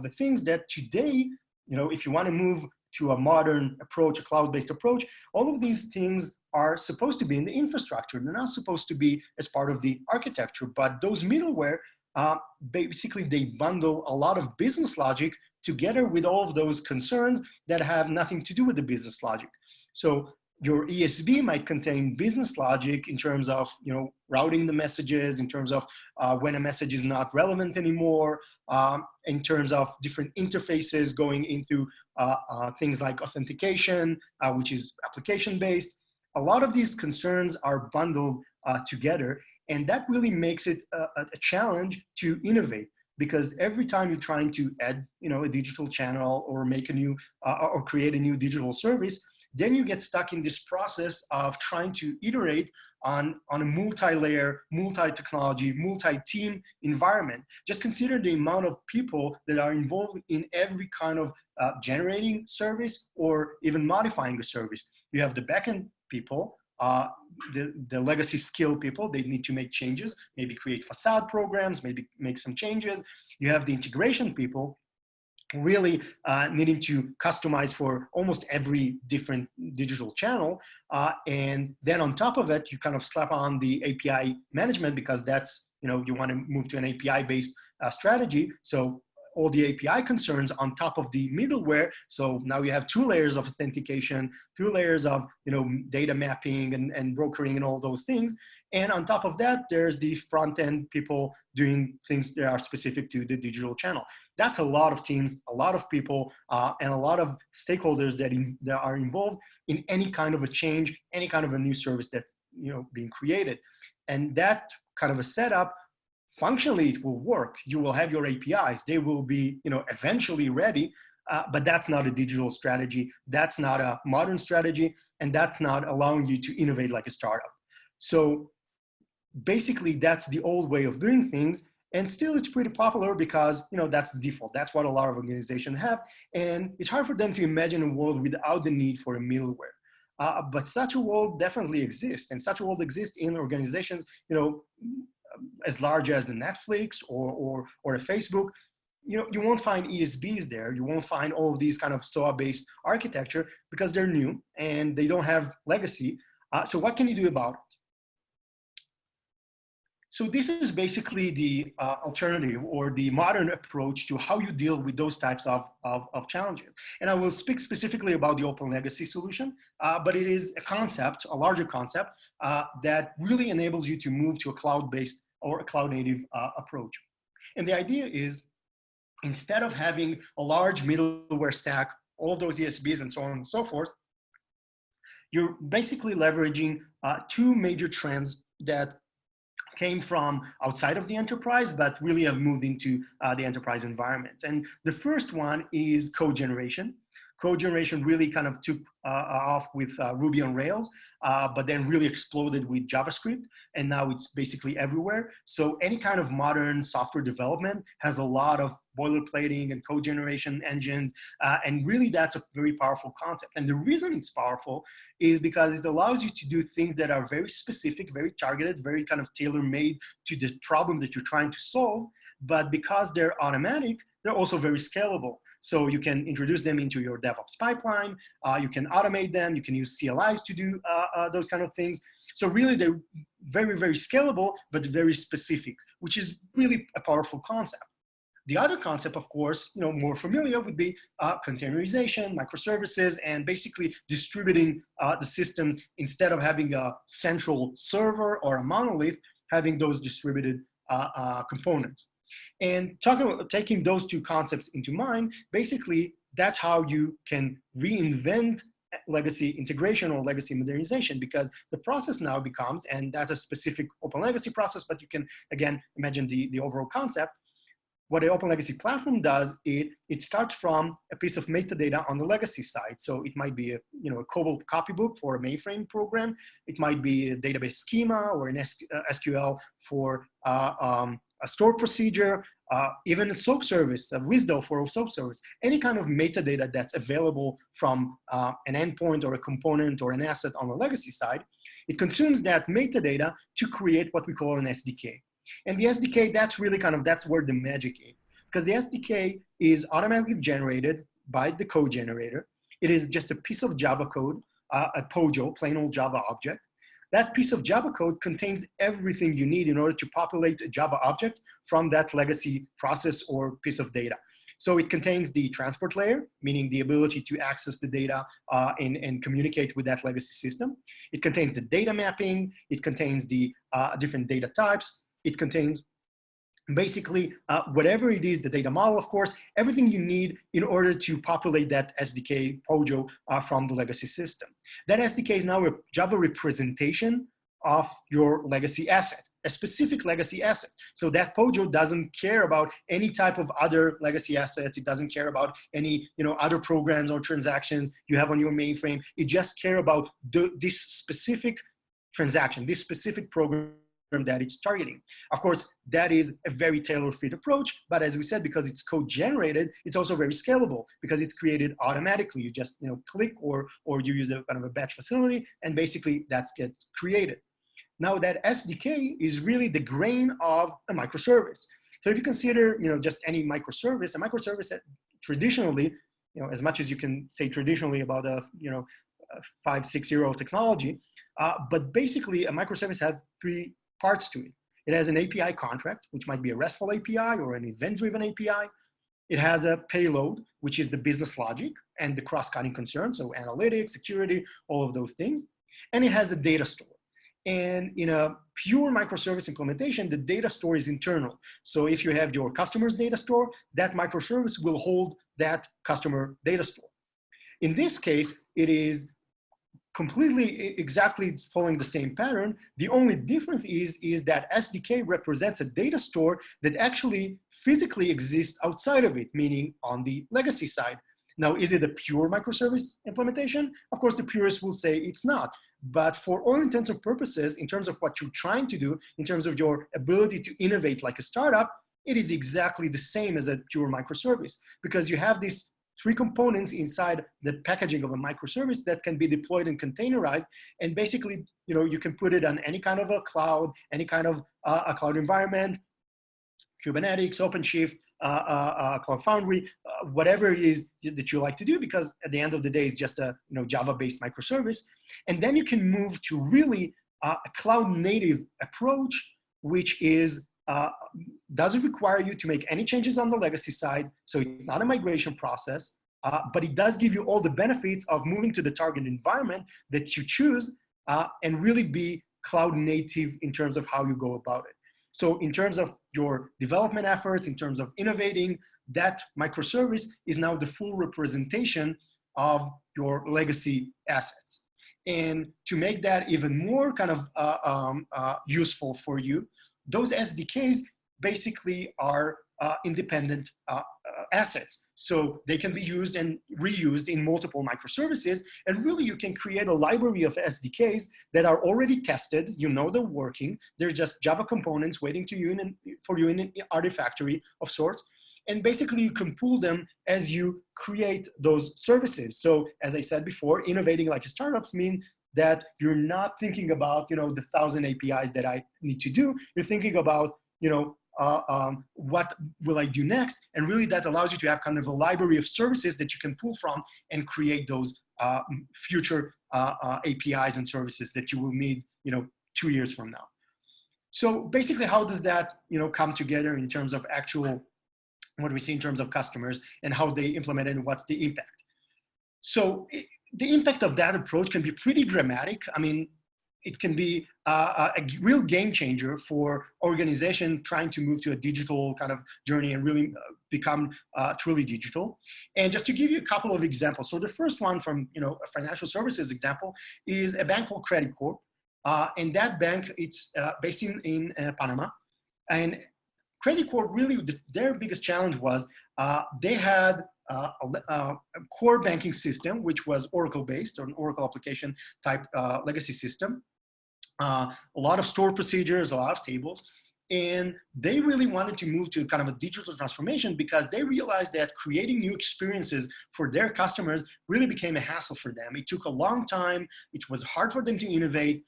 the things that today, if you want to move to a modern approach, a cloud-based approach, all of these things are supposed to be in the infrastructure. They're not supposed to be as part of the architecture, but those middleware basically they bundle a lot of business logic together with all of those concerns that have nothing to do with the business logic. So your ESB might contain business logic in terms of, routing the messages, in terms of when a message is not relevant anymore, in terms of different interfaces going into things like authentication, which is application-based. A lot of these concerns are bundled together, and that really makes it a challenge to innovate, because every time you're trying to add, a digital channel or make a new or create a new digital service, then you get stuck in this process of trying to iterate on a multi-layer, multi-technology, multi-team environment. Just consider the amount of people that are involved in every kind of generating service or even modifying a service. You have the backend people, the legacy skill people, they need to make changes, maybe create facade programs, maybe make some changes. You have the integration people, really needing to customize for almost every different digital channel. And then on top of it, you kind of slap on the API management, because that's, you want to move to an API-based strategy. So all the API concerns on top of the middleware. So now you have 2 layers of authentication, 2 layers of, data mapping and brokering and all those things. And on top of that, there's the front end people doing things that are specific to the digital channel. That's a lot of teams, a lot of people, and a lot of stakeholders that are involved in any kind of a change, any kind of a new service that's, being created. And that kind of a setup, functionally, it will work. You will have your APIs. They will be, eventually ready, but that's not a digital strategy. That's not a modern strategy, and that's not allowing you to innovate like a startup. So basically, that's the old way of doing things, and still it's pretty popular because, that's the default. That's what a lot of organizations have, and it's hard for them to imagine a world without the need for a middleware. But such a world definitely exists, and such a world exists in organizations, as large as the Netflix or a Facebook. You won't find ESBs there. You won't find all of these kind of SOA-based architecture because they're new and they don't have legacy. So what can you do about it? So this is basically the alternative or the modern approach to how you deal with those types of challenges. And I will speak specifically about the OpenLegacy solution, but it is a concept, a larger concept, that really enables you to move to a cloud-based or a cloud-native approach. And the idea is, instead of having a large middleware stack, all of those ESBs and so on and so forth, you're basically leveraging 2 major trends that came from outside of the enterprise, but really have moved into the enterprise environments. And the first one is code generation. Code generation really kind of took off with Ruby on Rails, but then really exploded with JavaScript, and now it's basically everywhere. So any kind of modern software development has a lot of boilerplating and code generation engines, and really that's a very powerful concept. And the reason it's powerful is because it allows you to do things that are very specific, very targeted, very kind of tailor-made to the problem that you're trying to solve, but because they're automatic, they're also very scalable. So you can introduce them into your DevOps pipeline, you can automate them, you can use CLIs to do those kind of things. So really they're very, very scalable, but very specific, which is really a powerful concept. The other concept, of course, more familiar would be containerization, microservices, and basically distributing the systems instead of having a central server or a monolith, having those distributed components. And taking those 2 concepts into mind, basically, that's how you can reinvent legacy integration or legacy modernization, because the process now becomes, and that's a specific OpenLegacy process, but you can, again, imagine the overall concept. What the OpenLegacy platform does, it starts from a piece of metadata on the legacy side. So it might be a COBOL copybook for a mainframe program. It might be a database schema or an SQL for a store procedure, even a SOAP service, a WSDL for a SOAP service, any kind of metadata that's available from an endpoint or a component or an asset on the legacy side. It consumes that metadata to create what we call an SDK. And the SDK, that's really that's where the magic is. Because the SDK is automatically generated by the code generator. It is just a piece of Java code, a POJO, plain old Java object. that piece of Java code contains everything you need in order to populate a Java object from that legacy process or piece of data. So it contains the transport layer, meaning the ability to access the data and communicate with that legacy system. It contains the data mapping. It contains the different data types. It contains basically whatever it is, the data model, of course, everything you need in order to populate that SDK POJO from the legacy system. That SDK is now a Java representation of your legacy asset, a specific legacy asset. So that POJO doesn't care about any type of other legacy assets. It doesn't care about any other programs or transactions you have on your mainframe. It just cares about this specific transaction, this specific program that it's targeting. Of course, that is a very tailor-fit approach, but as we said, because it's code generated, it's also very scalable because it's created automatically. You just click or you use a kind of a batch facility, and basically that gets created. Now that SDK is really the grain of a microservice. So if you consider just any microservice, a microservice traditionally, as much as you can say traditionally about a 5-6-year-old technology, but basically a microservice has three parts to it. It has an API contract, which might be a RESTful API or an event-driven API. It has a payload, which is the business logic and the cross-cutting concerns, so analytics, security, all of those things. And it has a data store. And in a pure microservice implementation, the data store is internal. So if you have your customer's data store, that microservice will hold that customer data store. In this case, it is completely exactly following the same pattern. The only difference is that SDK represents a data store that actually physically exists outside of it, meaning on the legacy side. Now, is it a pure microservice implementation? Of course, the purists will say it's not. But for all intents and purposes, in terms of what you're trying to do, in terms of your ability to innovate like a startup, it is exactly the same as a pure microservice, because you have these three components inside the packaging of a microservice that can be deployed and containerized. And basically, you can put it on any kind of a cloud, any kind of a cloud environment, Kubernetes, OpenShift, Cloud Foundry, whatever it is that you like to do, because at the end of the day, it's just a Java-based microservice. And then you can move to really a cloud-native approach, which is doesn't require you to make any changes on the legacy side. So it's not a migration process, but it does give you all the benefits of moving to the target environment that you choose and really be cloud native in terms of how you go about it. So in terms of your development efforts, in terms of innovating, that microservice is now the full representation of your legacy assets. And to make that even more kind of useful for you, those SDKs basically are independent assets. So they can be used and reused in multiple microservices. And really, you can create a library of SDKs that are already tested. They're working. They're just Java components waiting for you in an Artifactory of sorts. And basically, you can pull them as you create those services. So as I said before, innovating like startups mean that you're not thinking about, the 1,000 APIs that I need to do. You're thinking about, what will I do next? And really that allows you to have kind of a library of services that you can pull from and create those future APIs and services that you will need, 2 years from now. So basically, how does that, come together in terms of actual, what we see in terms of customers and how they implement it and what's the impact? So the impact of that approach can be pretty dramatic. I mean, it can be a real game changer for organization trying to move to a digital kind of journey and really become truly digital. And just to give you a couple of examples. So the first one from a financial services example is a bank called Credit Corp. And that bank, it's based in Panama. And Credit Corp, really, their biggest challenge was they had a core banking system, which was Oracle-based, or an Oracle application type legacy system. A lot of stored procedures, a lot of tables. And they really wanted to move to kind of a digital transformation because they realized that creating new experiences for their customers really became a hassle for them. It took a long time. It was hard for them to innovate.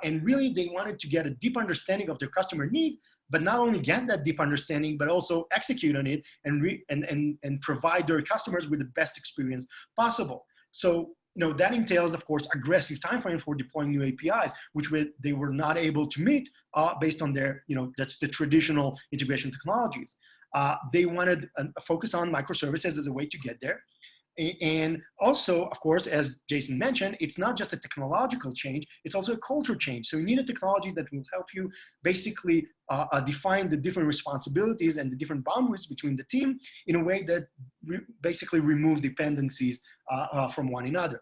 And really, they wanted to get a deep understanding of their customer needs, but not only get that deep understanding, but also execute on it and provide their customers with the best experience possible. So that entails, of course, aggressive timeframe for deploying new APIs, which they were not able to meet based on their, that's the traditional integration technologies. They wanted a focus on microservices as a way to get there. And also, of course, as Jason mentioned, it's not just a technological change, it's also a culture change. So you need a technology that will help you basically define the different responsibilities and the different boundaries between the team in a way that basically remove dependencies from one another.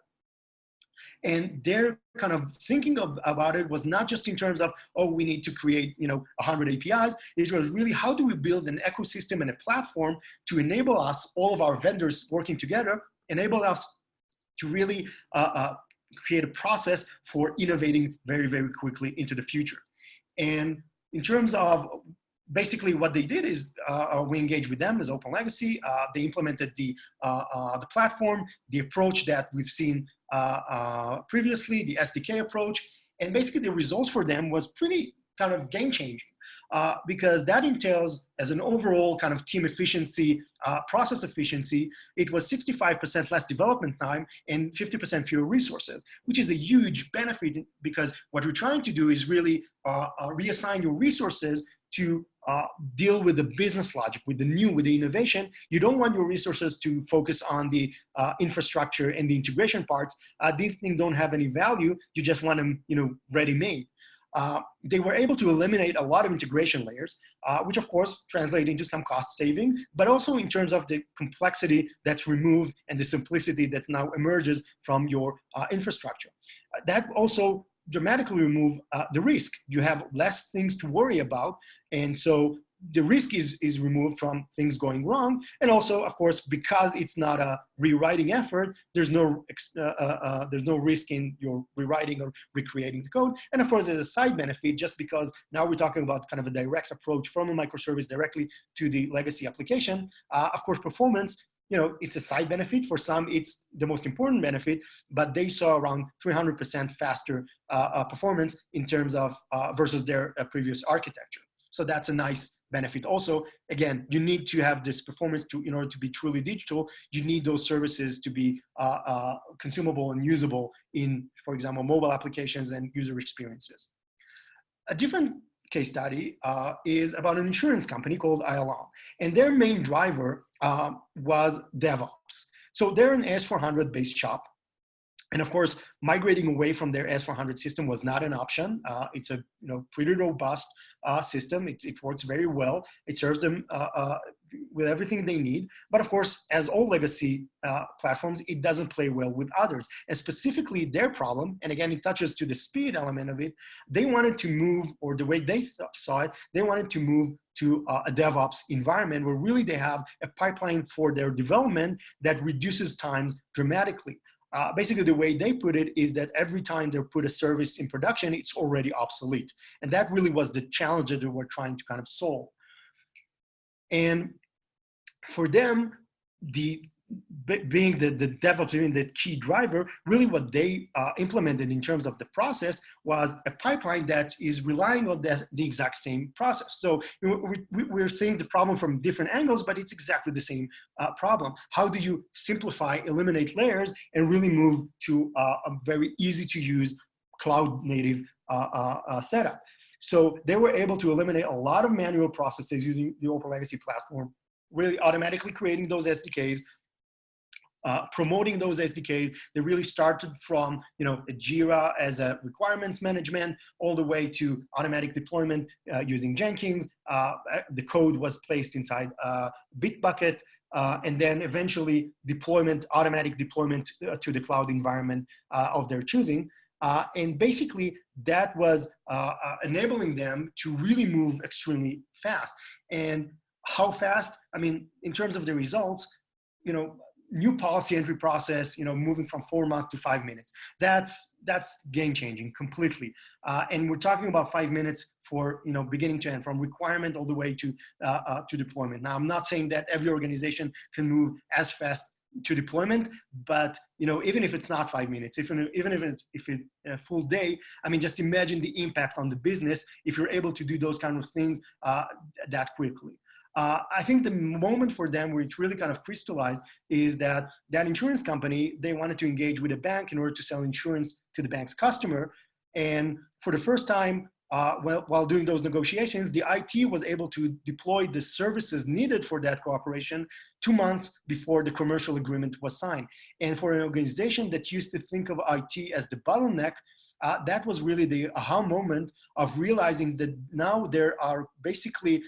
And their kind of thinking about it was not just in terms of, oh, we need to create 100 APIs. It was really, how do we build an ecosystem and a platform to enable us, all of our vendors working together, enable us to really create a process for innovating very, very quickly into the future. And in terms of basically what they did is we engaged with them as OpenLegacy. They implemented the platform, the approach that we've seen previously, the SDK approach, and basically the results for them was pretty kind of game-changing because that entails, as an overall kind of team efficiency, process efficiency, it was 65% less development time and 50% fewer resources, which is a huge benefit because what we're trying to do is really reassign your resources to deal with the business logic, with the innovation. You don't want your resources to focus on the infrastructure and the integration parts. These things don't have any value. You just want them, ready-made. They were able to eliminate a lot of integration layers, which of course translate into some cost saving, but also in terms of the complexity that's removed and the simplicity that now emerges from your infrastructure. That also dramatically remove the risk. You have less things to worry about. And so the risk is removed from things going wrong. And also, of course, because it's not a rewriting effort, there's no risk in your rewriting or recreating the code. And of course, there's a side benefit just because now we're talking about kind of a direct approach from a microservice directly to the legacy application. Of course, performance, it's a side benefit. For some, it's the most important benefit, but they saw around 300% faster performance in terms of versus their previous architecture. So that's a nice benefit. Also, again, you need to have this performance in order to be truly digital. You need those services to be consumable and usable in, for example, mobile applications and user experiences. A different case study is about an insurance company called ILM, and their main driver was DevOps. So they're an S400 based shop. And of course, migrating away from their S400 system was not an option. It's a pretty robust system. It works very well. It serves them with everything they need. But of course, as all legacy platforms, it doesn't play well with others. And specifically their problem, and again, it touches to the speed element of it, they wanted to move, or the way they saw it, they wanted to move to a DevOps environment where really they have a pipeline for their development that reduces time dramatically. Basically, the way they put it is that every time they put a service in production, it's already obsolete. And that really was the challenge that they were trying to kind of solve. And for them, being the DevOps, being the key driver, really what they implemented in terms of the process was a pipeline that is relying on the exact same process. So we're seeing the problem from different angles, but it's exactly the same problem. How do you simplify, eliminate layers, and really move to a very easy to use cloud native setup? So they were able to eliminate a lot of manual processes using the OpenLegacy platform, really automatically creating those SDKs, promoting those SDKs. They really started from a Jira as a requirements management all the way to automatic deployment using Jenkins. The code was placed inside Bitbucket, and then eventually automatic deployment to the cloud environment of their choosing. And basically that was enabling them to really move extremely fast. And how fast? I mean, in terms of the results, new policy entry process, moving from 4 months to 5 minutes. That's game changing completely. And we're talking about 5 minutes for, beginning to end, from requirement all the way to deployment. Now, I'm not saying that every organization can move as fast to deployment, but even if it's not 5 minutes, even if it's a full day, I mean, just imagine the impact on the business if you're able to do those kind of things that quickly. I think the moment for them where it really kind of crystallized is that that insurance company, they wanted to engage with a bank in order to sell insurance to the bank's customer. And for the first time, while doing those negotiations, the IT was able to deploy the services needed for that cooperation 2 months before the commercial agreement was signed. And for an organization that used to think of IT as the bottleneck, that was really the aha moment of realizing that now there are basically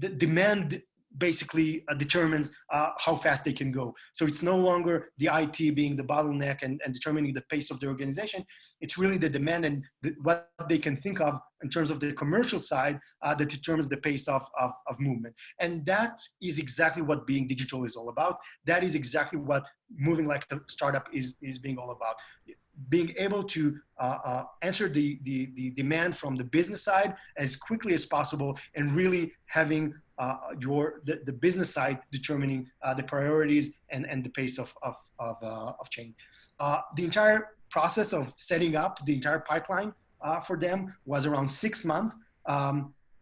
the demand basically determines how fast they can go. So it's no longer the IT being the bottleneck and determining the pace of the organization. It's really the demand and what they can think of in terms of the commercial side that determines the pace of movement. And that is exactly what being digital is all about. That is exactly what moving like a startup is being all about. Being able to answer the demand from the business side as quickly as possible, and really having the business side determining the priorities and the pace of change. The entire process of setting up the entire pipeline for them was around 6 months.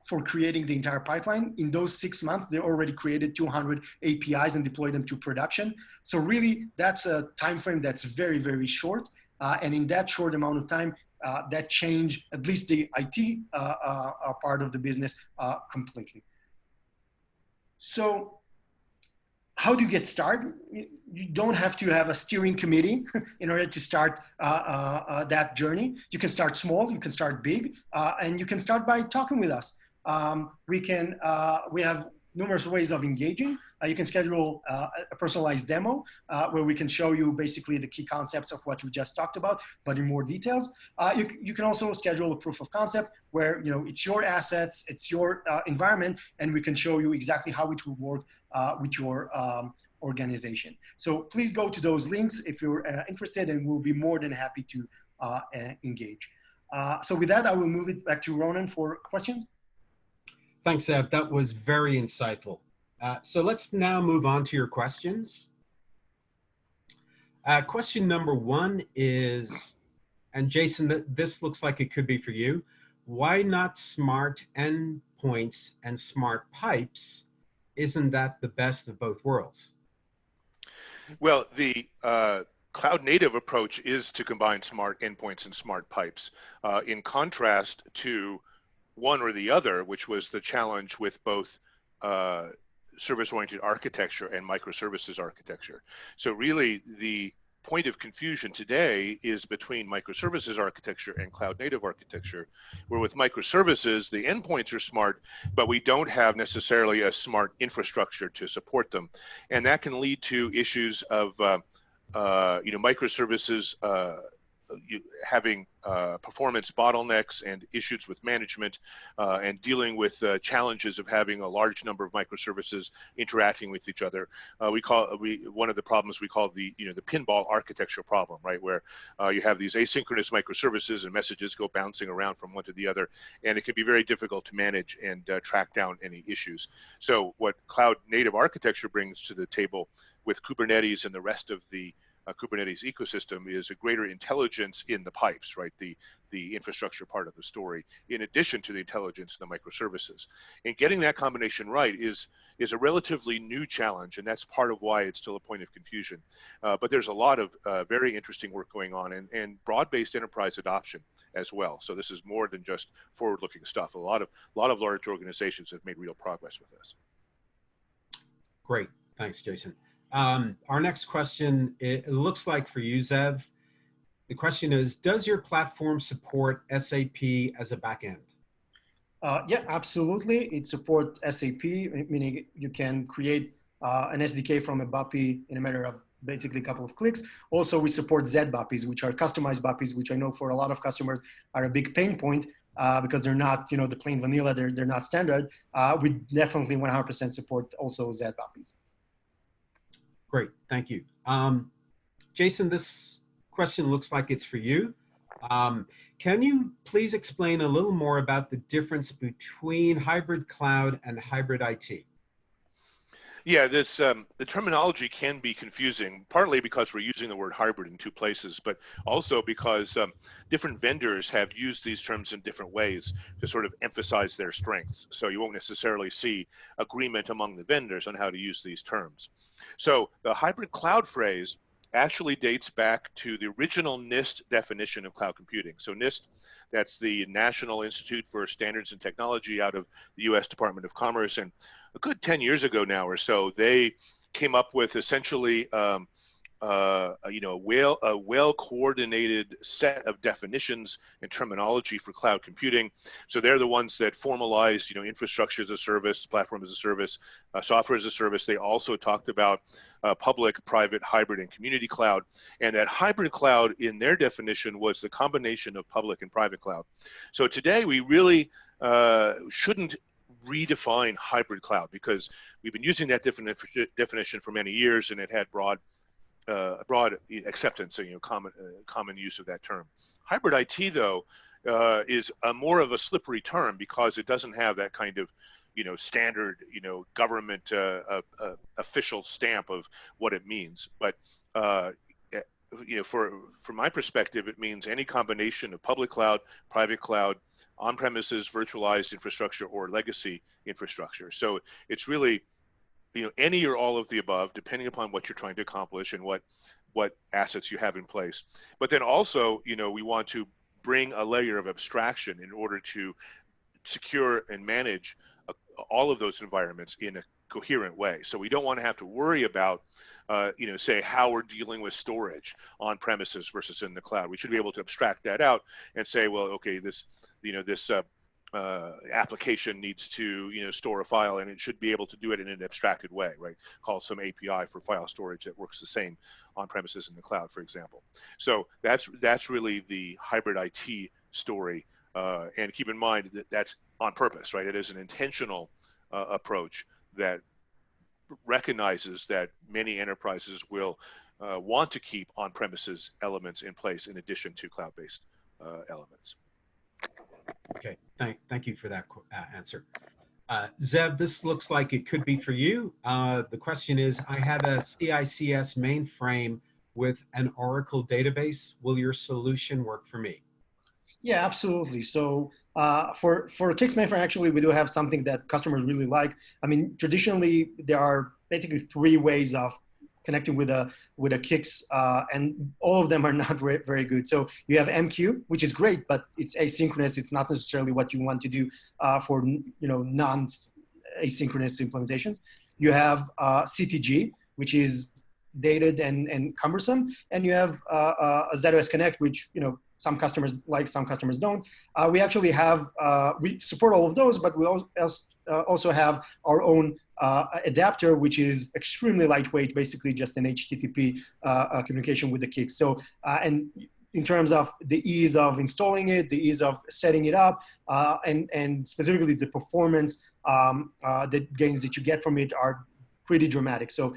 For creating the entire pipeline. In those 6 months, they already created 200 APIs and deployed them to production. So really, that's a time frame that's very, very short. And in that short amount of time, that changed at least the IT part of the business completely. So how do you get started? You don't have to have a steering committee in order to start that journey. You can start small, you can start big, and you can start by talking with us. We have numerous ways of engaging. You can schedule a personalized demo where we can show you basically the key concepts of what we just talked about, but in more details. You can also schedule a proof of concept where it's your assets, it's your environment, and we can show you exactly how it will work with your organization. So please go to those links if you're interested, and we'll be more than happy to engage. So with that, I will move it back to Ronan for questions. Thanks, Zeev. That was very insightful. So let's now move on to your questions. Question number 1 is, and Jason, this looks like it could be for you. Why not smart endpoints and smart pipes? Isn't that the best of both worlds? Well, the cloud native approach is to combine smart endpoints and smart pipes, in contrast to one or the other, which was the challenge with both service-oriented architecture and microservices architecture. So really, the point of confusion today is between microservices architecture and cloud native architecture, where with microservices, the endpoints are smart, but we don't have necessarily a smart infrastructure to support them. And that can lead to issues of microservices having performance bottlenecks and issues with management, and dealing with challenges of having a large number of microservices interacting with each other. One of the problems we call the pinball architecture problem, right, where you have these asynchronous microservices and messages go bouncing around from one to the other, and it can be very difficult to manage and track down any issues. So what cloud native architecture brings to the table with Kubernetes and the rest of the Kubernetes ecosystem is a greater intelligence in the pipes, right? The infrastructure part of the story, in addition to the intelligence in the microservices. And getting that combination right is a relatively new challenge, and that's part of why it's still a point of confusion. But there's a lot of very interesting work going on, and broad-based enterprise adoption as well. So this is more than just forward-looking stuff. A lot of large organizations have made real progress with this. Great, thanks, Jason. Our next question, it looks like for you, Zeev. The question is, does your platform support SAP as a backend? Yeah, absolutely. It supports SAP, meaning you can create an SDK from a BAPI in a matter of basically a couple of clicks. Also, we support Z BAPIs, which are customized BAPIs, which I know for a lot of customers are a big pain point because they're not, the plain vanilla, they're not standard. We definitely 100% support also Z BAPIs. Great, thank you. Jason, this question looks like it's for you. Can you please explain a little more about the difference between hybrid cloud and hybrid IT? Yeah, this the terminology can be confusing, partly because we're using the word hybrid in two places, but also because different vendors have used these terms in different ways to sort of emphasize their strengths. So you won't necessarily see agreement among the vendors on how to use these terms. So the hybrid cloud phrase actually dates back to the original NIST definition of cloud computing. So NIST, that's the National Institute for Standards and Technology out of the US Department of Commerce, and a good 10 years ago now or so, they came up with essentially a well-coordinated set of definitions and terminology for cloud computing. So they're the ones that formalize, infrastructure as a service, platform as a service, software as a service. They also talked about public, private, hybrid, and community cloud. And that hybrid cloud, in their definition, was the combination of public and private cloud. So today, we really shouldn't redefine hybrid cloud, because we've been using that definition for many years, and it had broad acceptance, so common use of that term. Hybrid IT, though, is more of a slippery term, because it doesn't have that kind of standard government official stamp of what it means. But from my perspective, it means any combination of public cloud, private cloud, on-premises virtualized infrastructure, or legacy infrastructure. So it's really any or all of the above, depending upon what you're trying to accomplish and what assets you have in place. But then also, we want to bring a layer of abstraction in order to secure and manage all of those environments in a coherent way. So we don't want to have to worry about, say, how we're dealing with storage on premises versus in the cloud. We should be able to abstract that out and say, well, okay, this application needs to store a file, and it should be able to do it in an abstracted way, right? Call some API for file storage that works the same on premises in the cloud, for example. So that's really the hybrid IT story, and keep in mind that that's on purpose, right? It is an intentional approach that recognizes that many enterprises will want to keep on-premises elements in place in addition to cloud-based elements. Okay, thank you for that answer. Zeev, this looks like it could be for you. The question is, I have a CICS mainframe with an Oracle database. Will your solution work for me? Yeah, absolutely. So for CICS mainframe, actually, we do have something that customers really like. I mean, traditionally, there are basically 3 ways of connecting with a CICS, and all of them are not very good. So you have MQ, which is great, but it's asynchronous. It's not necessarily what you want to do for non-asynchronous implementations. You have CTG, which is dated and cumbersome, and you have ZOS Connect, which some customers like, some customers don't. We actually have we support all of those, but we also have our own adapter, which is extremely lightweight, basically just an HTTP communication with the CICS. So, and in terms of the ease of installing it, the ease of setting it up, and specifically the performance, the gains that you get from it are pretty dramatic. So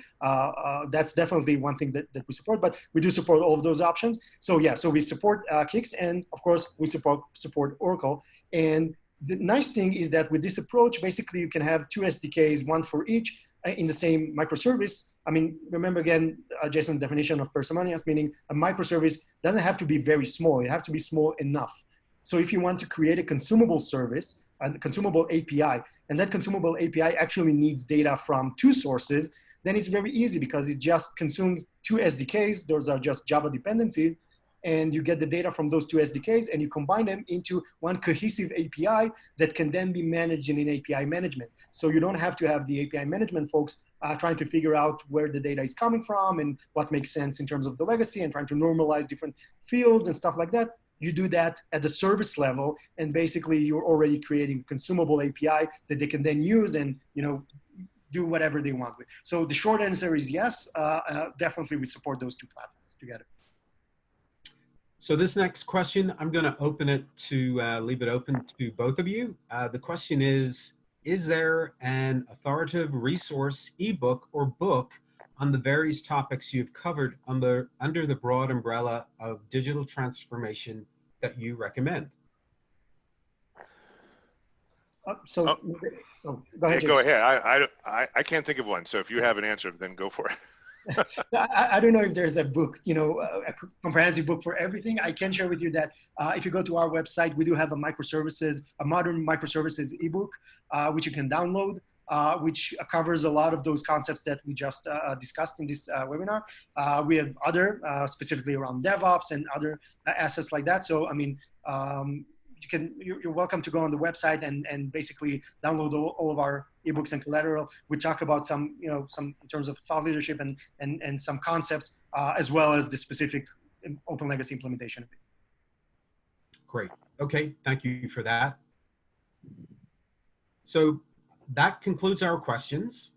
that's definitely one thing that we support, but we do support all of those options. So yeah, so we support CICS, and of course we support Oracle. And the nice thing is that with this approach, basically you can have 2 SDKs, one for each in the same microservice. I mean, remember again, Jason's definition of parsimonious, meaning a microservice doesn't have to be very small. It has to be small enough. So if you want to create a consumable service, a consumable API, and that consumable API actually needs data from 2 sources, then it's very easy, because it just consumes 2 SDKs. Those are just Java dependencies. And you get the data from those 2 SDKs, and you combine them into one cohesive API that can then be managed in an API management. So you don't have to have the API management folks trying to figure out where the data is coming from and what makes sense in terms of the legacy, and trying to normalize different fields and stuff like that. You do that at the service level, and basically you're already creating a consumable API that they can then use and do whatever they want with. So the short answer is yes, definitely we support those 2 platforms together. So this next question, I'm going to open it to leave it open to both of you. The question is there an authoritative resource, ebook, or book on the various topics you've covered under the broad umbrella of digital transformation that you recommend? So, go ahead, Yeah, go Jason. ahead. I can't think of one. So if you have an answer, then go for it. I don't know if there's a book, a comprehensive book for everything. I can share with you that if you go to our website, we do have a modern microservices ebook, which you can download, which covers a lot of those concepts that we just discussed in this webinar. We have other, specifically around DevOps and other assets like that. So, I mean, you're welcome to go on the website and basically download all of our ebooks and collateral. We talk about some in terms of thought leadership and some concepts, as well as the specific OpenLegacy implementation. Great. Okay, thank you for that. So that concludes our questions.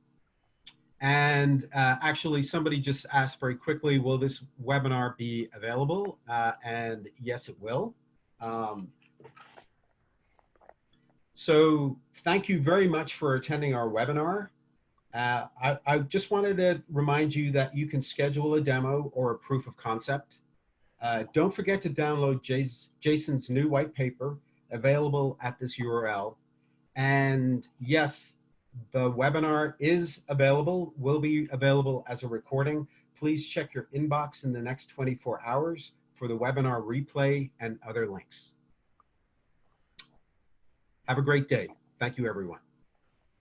And actually, somebody just asked very quickly, will this webinar be available? And yes, it will. So thank you very much for attending our webinar. I just wanted to remind you that you can schedule a demo or a proof of concept. Don't forget to download Jason's new white paper available at this URL. And yes, the webinar is available, will be available as a recording. Please check your inbox in the next 24 hours for the webinar replay and other links. Have a great day. Thank you, everyone.